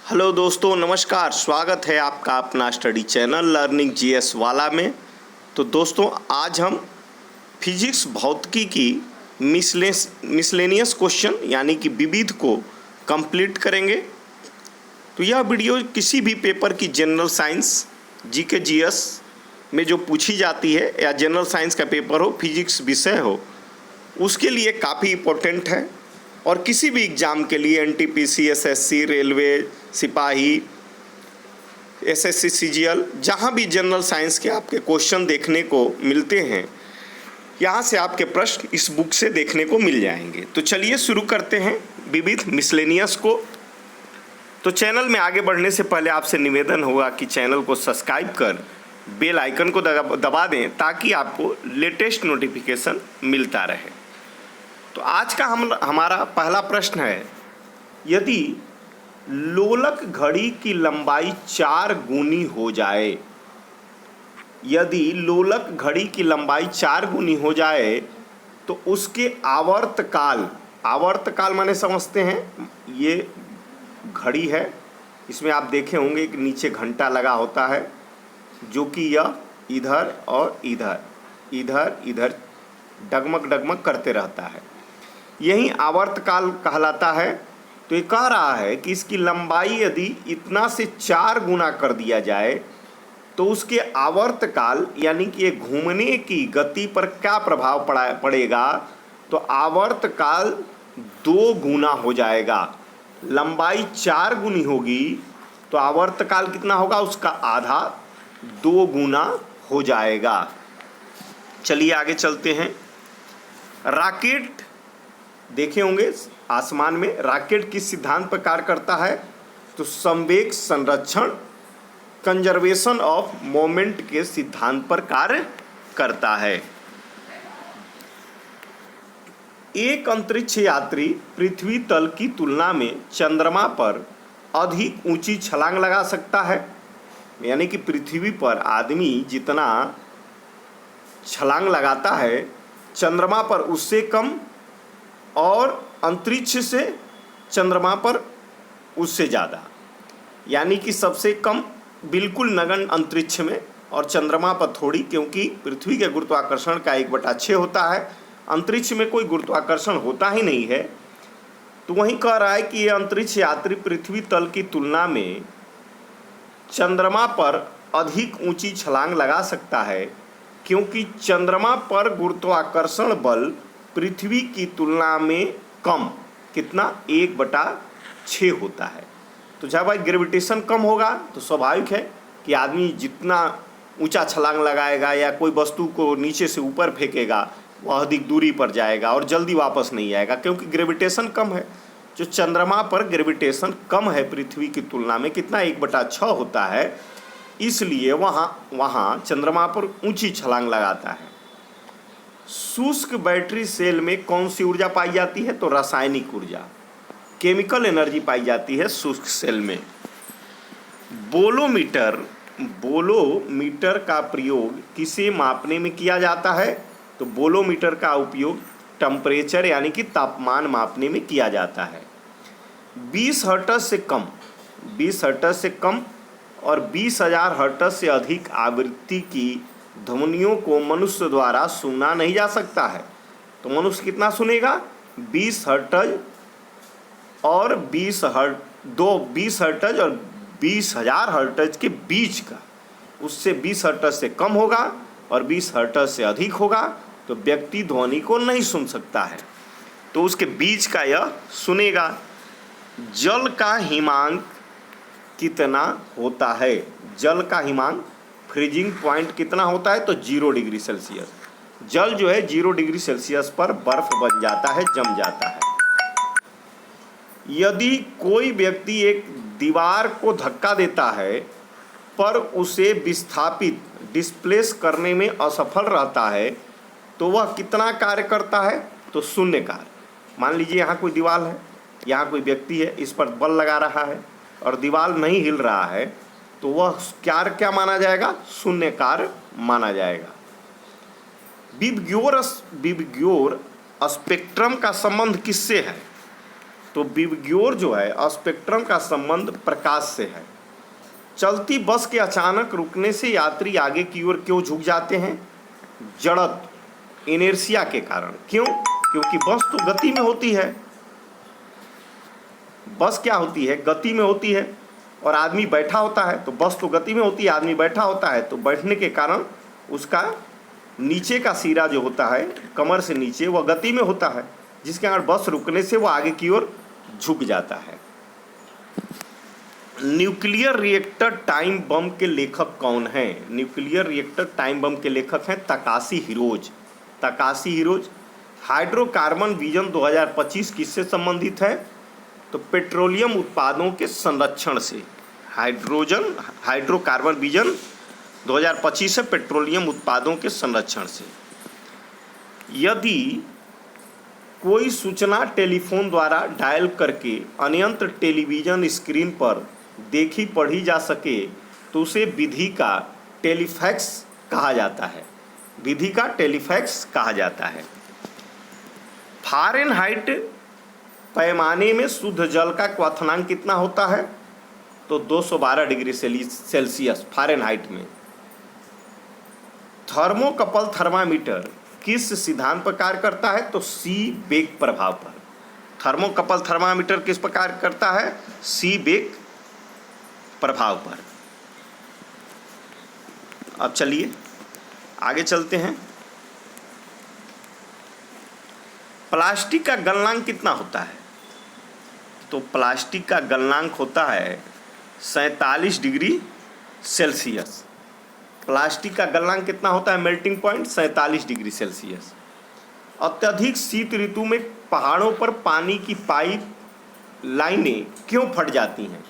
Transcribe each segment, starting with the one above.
Hello दोस्तों, नमस्कार। स्वागत है आपका अपना स्टडी चैनल लर्निंग जीएस वाला में। तो दोस्तों, आज हम फिजिक्स भौतिकी की मिसलेनियस क्वेश्चन यानी कि विविध को कंप्लीट करेंगे। तो यह वीडियो किसी भी पेपर की जनरल साइंस, जीके जीएस में जो पूछी जाती है या जनरल साइंस का पेपर हो, फिजिक्स विषय हो, उसके लिए काफ़ी इम्पोर्टेंट है। और किसी भी एग्ज़ाम के लिए एनटीपीसी, एसएससी, रेलवे, सिपाही, एसएससी, सीजीएल, जहाँ भी जनरल साइंस के आपके क्वेश्चन देखने को मिलते हैं, यहाँ से आपके प्रश्न इस बुक से देखने को मिल जाएंगे। तो चलिए शुरू करते हैं विविध मिसलेनियस को। तो चैनल में आगे बढ़ने से पहले आपसे निवेदन होगा कि चैनल को सब्सक्राइब कर बेल आइकन को दबा दें ताकि आपको लेटेस्ट नोटिफिकेशन मिलता रहे। तो आज का हमारा पहला प्रश्न है, यदि लोलक घड़ी की लंबाई 4 गुनी हो जाए, यदि लोलक घड़ी की लंबाई 4 गुनी हो जाए तो उसके आवर्तकाल माने समझते हैं, ये घड़ी है, इसमें आप देखे होंगे कि नीचे घंटा लगा होता है जो कि यह इधर और इधर इधर इधर डगमग डगमग करते रहता है, यही आवर्तकाल कहलाता है। तो ये कह रहा है कि इसकी लंबाई यदि इतना से 4 गुना कर दिया जाए तो उसके आवर्तकाल यानी कि ये घूमने की गति पर क्या प्रभाव पड़ेगा। तो आवर्तकाल 2 गुना हो जाएगा। लंबाई 4 गुनी होगी तो आवर्तकाल कितना होगा, उसका आधा 2 गुना हो जाएगा। चलिए आगे चलते हैं। रॉकेट देखे होंगे, आसमान में रॉकेट किस सिद्धांत पर कार्य करता है। तो संवेग संरक्षण, कंजर्वेशन ऑफ मोमेंट के सिद्धांत पर कार्य करता है। एक अंतरिक्ष यात्री पृथ्वी तल की तुलना में चंद्रमा पर अधिक ऊंची छलांग लगा सकता है, यानी कि पृथ्वी पर आदमी जितना छलांग लगाता है चंद्रमा पर उससे कम, और अंतरिक्ष से चंद्रमा पर उससे ज़्यादा, यानी कि सबसे कम बिल्कुल नगण्य अंतरिक्ष में और चंद्रमा पर थोड़ी, क्योंकि पृथ्वी के गुरुत्वाकर्षण का 1/6 होता है, अंतरिक्ष में कोई गुरुत्वाकर्षण होता ही नहीं है। तो वहीं कह रहा है कि ये अंतरिक्ष यात्री पृथ्वी तल की तुलना में चंद्रमा पर अधिक ऊंची छलांग लगा सकता है, क्योंकि चंद्रमा पर गुरुत्वाकर्षण बल पृथ्वी की तुलना में कम, कितना 1/6 होता है। तो जब भाई ग्रेविटेशन कम होगा तो स्वाभाविक है कि आदमी जितना ऊंचा छलांग लगाएगा या कोई वस्तु को नीचे से ऊपर फेंकेगा वह अधिक दूरी पर जाएगा और जल्दी वापस नहीं आएगा, क्योंकि ग्रेविटेशन कम है। जो चंद्रमा पर ग्रेविटेशन कम है पृथ्वी की तुलना में, कितना 1/6 होता है, इसलिए वहाँ चंद्रमा पर ऊंची छलांग लगाता है। शुष्क बैटरी सेल में कौन सी ऊर्जा पाई जाती है। तो रासायनिक ऊर्जा, केमिकल एनर्जी पाई जाती है शुष्क सेल में। बोलोमीटर का प्रयोग किसे मापने में किया जाता है। तो बोलोमीटर का उपयोग टेम्परेचर यानी कि तापमान मापने में किया जाता है। 20 हर्ट्ज से कम और 20,000 हर्ट्ज से अधिक आवृत्ति की ध्वनियों को मनुष्य द्वारा सुना नहीं जा सकता है। तो मनुष्य कितना सुनेगा, 20 हर्ट्ज और 20 हर्ट्ज और 20,000 हर्ट्ज के बीच का, उससे 20 हर्ट्ज से कम होगा और 20 हर्ट्ज से अधिक होगा तो व्यक्ति ध्वनि को नहीं सुन सकता है, तो उसके बीच का यह सुनेगा। जल का हिमांक कितना होता है। जल का हिमांक, फ्रीजिंग पॉइंट कितना होता है। तो 0 डिग्री सेल्सियस। जल जो है 0 डिग्री सेल्सियस पर बर्फ बन जाता है, जम जाता है। यदि कोई व्यक्ति एक दीवार को धक्का देता है पर उसे विस्थापित डिस्प्लेस करने में असफल रहता है तो वह कितना कार्य करता है। तो शून्य कार्य। मान लीजिए यहाँ कोई दीवार है, यहाँ कोई व्यक्ति है, इस पर बल लगा रहा है और दीवार नहीं हिल रहा है, तो वह कार्य क्या माना जाएगा, शून्य कार्य माना जाएगा। विबग्योर स्पेक्ट्रम का संबंध किससे है। तो विबग्योर जो है स्पेक्ट्रम का संबंध प्रकाश से है। चलती बस के अचानक रुकने से यात्री आगे की ओर क्यों झुक जाते हैं? जड़त्व, इनर्शिया के कारण। क्यों? क्योंकि बस तो गति में होती है। बस क्या होती है? गति में होती है। और आदमी बैठा होता है, तो बस तो गति में होती है, आदमी बैठा होता है, तो बैठने के कारण उसका नीचे का सिरा जो होता है कमर से नीचे वह गति में होता है, जिसके कारण बस रुकने से वो आगे की ओर झुक जाता है। न्यूक्लियर रिएक्टर टाइम बम के लेखक कौन हैं? न्यूक्लियर रिएक्टर टाइम बम के लेखक हैं Takeshi heroes. Takeshi heroes. Hydrocarbon vision 2025 किससे संबंधित है? तो पेट्रोलियम उत्पादों के संरक्षण से। हाइड्रोकार्बन विजन 2025 है पेट्रोलियम उत्पादों के संरक्षण से। यदि कोई सूचना टेलीफोन द्वारा डायल करके अन्यंत्र टेलीविज़न स्क्रीन पर देखी पढ़ी जा सके तो उसे विधि का टेलीफैक्स कहा जाता है। विधि का टेलीफैक्स कहा जाता है। फ़ारेनहाइट पैमाने में शुद्ध जल का क्वथनांक कितना होता है? तो 212 डिग्री सेल्सियस फ़ारेनहाइट में। थर्मोकपल थर्मामीटर किस सिद्धांत पर कार्य करता है? तो सीबेक प्रभाव पर। थर्मोकपल थर्मामीटर किस पर कार्य करता है? सीबेक प्रभाव पर। अब चलिए आगे चलते हैं। प्लास्टिक का गलनांक कितना होता है? तो प्लास्टिक का गलनांक होता है 47 डिग्री सेल्सियस। प्लास्टिक का गलनांक कितना होता है? Melting point 47 degree Celsius. अत्यधिक शीत ऋतु में पहाड़ों पर पानी की पाइप लाइनें क्यों फट जाती हैं?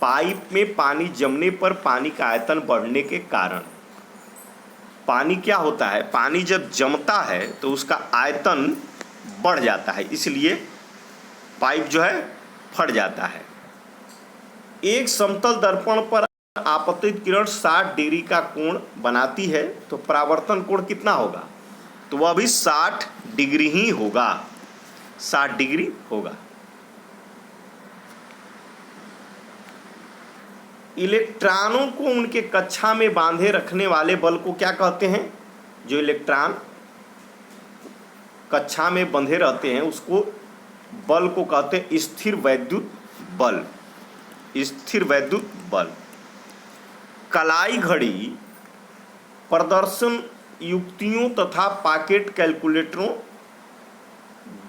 पाइप में पानी जमने पर पानी का आयतन बढ़ने के कारण। पानी क्या होता है? पानी जब जमता है तो उसका आयतन बढ़ जाता है, इसलिए पाइप जो है फट जाता है। एक समतल दर्पण पर आपतित किरण 60 डिग्री का कोण बनाती है, तो परावर्तन कोण कितना होगा? तो वह भी 60 डिग्री ही होगा। 60 डिग्री होगा। इलेक्ट्रॉनों को उनके कक्षा में बांधे रखने वाले बल को क्या कहते हैं? जो इलेक्ट्रॉन कक्षा में बंधे रहते हैं उसको बल को कहते हैं स्थिर वैद्युत बल। स्थिर वैद्युत बल। कलाई घड़ी, प्रदर्शन युक्तियों तथा पॉकेट कैलकुलेटरों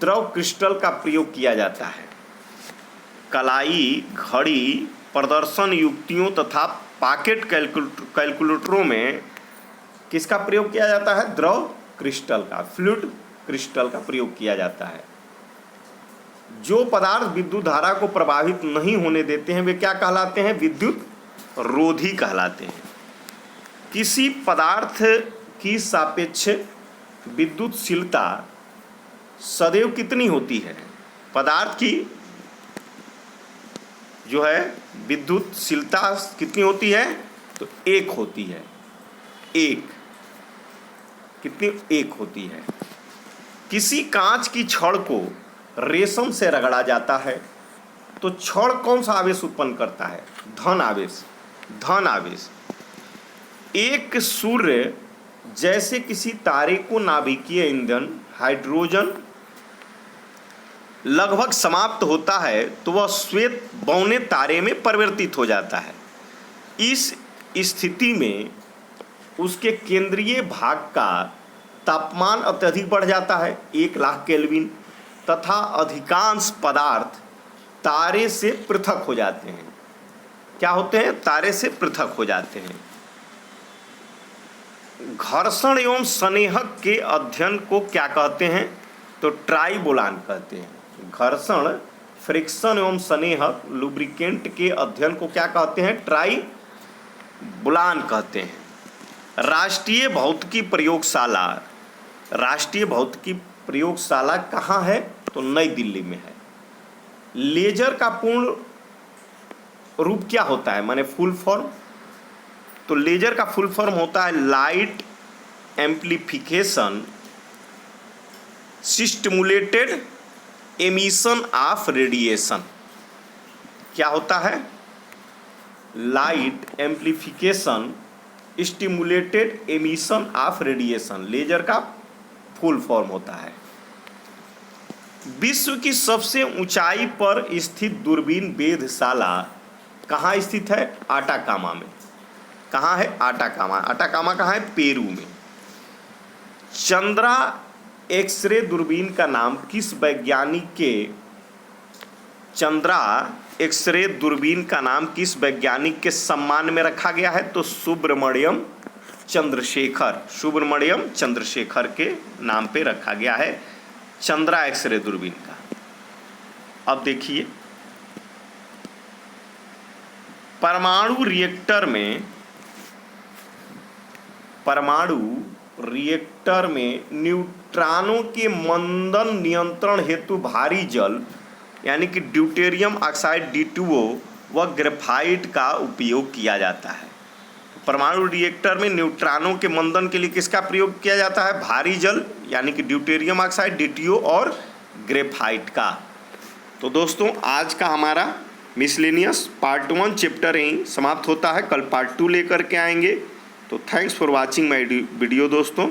द्रव क्रिस्टल का प्रयोग किया जाता है। कलाई घड़ी, प्रदर्शन युक्तियों तथा पॉकेट कैलकुलेटरों में किसका प्रयोग किया जाता है? द्रव क्रिस्टल का, फ्लूइड क्रिस्टल का प्रयोग किया जाता है। जो पदार्थ विद्युत धारा को प्रभावित नहीं होने देते हैं वे क्या कहलाते हैं? विद्युत रोधी कहलाते हैं। किसी पदार्थ की सापेक्ष विद्युतशीलता सदैव कितनी होती है? पदार्थ की जो है विद्युतशीलता कितनी होती है? तो 1 होती है। 1 कितनी? 1 होती है। किसी कांच की छड़ को रेशम से रगड़ा जाता है तो छड़ कौन सा आवेश उत्पन्न करता है? धन आवेश। धन आवेश। एक सूर्य जैसे किसी तारे को नाभिकीय ईंधन हाइड्रोजन लगभग समाप्त होता है तो वह श्वेत बौने तारे में परिवर्तित हो जाता है। इस स्थिति में उसके केंद्रीय भाग का तापमान अत्यधिक बढ़ जाता है 1,00,000 केल्विन, तथा अधिकांश पदार्थ तारे से पृथक हो जाते हैं। क्या होते हैं? तारे से पृथक हो जाते हैं। घर्षण एवं संनेहक के अध्ययन को क्या कहते हैं? तो ट्राइबोलान कहते हैं। घर्षण, फ्रिक्शन एवं संनेहक लुब्रिकेंट के अध्ययन को क्या कहते हैं? ट्राइबोलान कहते हैं। राष्ट्रीय भौतिकी प्रयोगशाला, राष्ट्रीय भौतिकी प्रयोगशाला कहाँ है? तो नई दिल्ली में है। लेजर का पूर्ण रूप क्या होता है, माने फुल फॉर्म? तो लेजर का फुल फॉर्म होता है light amplification stimulated emission of radiation. क्या होता है? Light amplification stimulated emission of radiation, laser का फुल फॉर्म होता है। विश्व की सबसे ऊंचाई पर स्थित दूरबीन वेधशाला कहाँ स्थित है? आटाकामा में। कहाँ है? आटाकामा। आटाकामा कहाँ है? पेरू में। चंद्रा एक्सरे दूरबीन का नाम किस वैज्ञानिक के चंद्रा एक्सरे दूरबीन का नाम किस वैज्ञानिक के सम्मान में रखा गया है? तो सुब्रमण्यम चंद्रशेखर के नाम पे रखा गया है चंद्रा एक्सरे दूरबीन का। अब देखिए, परमाणु रिएक्टर में न्यूट्रॉनों के मंदन नियंत्रण हेतु भारी जल यानी कि ड्यूटेरियम ऑक्साइड D2O व ग्रेफाइट का उपयोग किया जाता है। परमाणु रिएक्टर में न्यूट्रॉनों के मंदन के लिए किसका प्रयोग किया जाता है? भारी जल यानी कि ड्यूटेरियम ऑक्साइड D2O और ग्रेफाइट का। तो दोस्तों, आज का हमारा मिसलेनियस पार्ट 1 चैप्टर यहीं समाप्त होता है। कल पार्ट 2 लेकर के आएंगे। तो thanks for watching my video दोस्तों।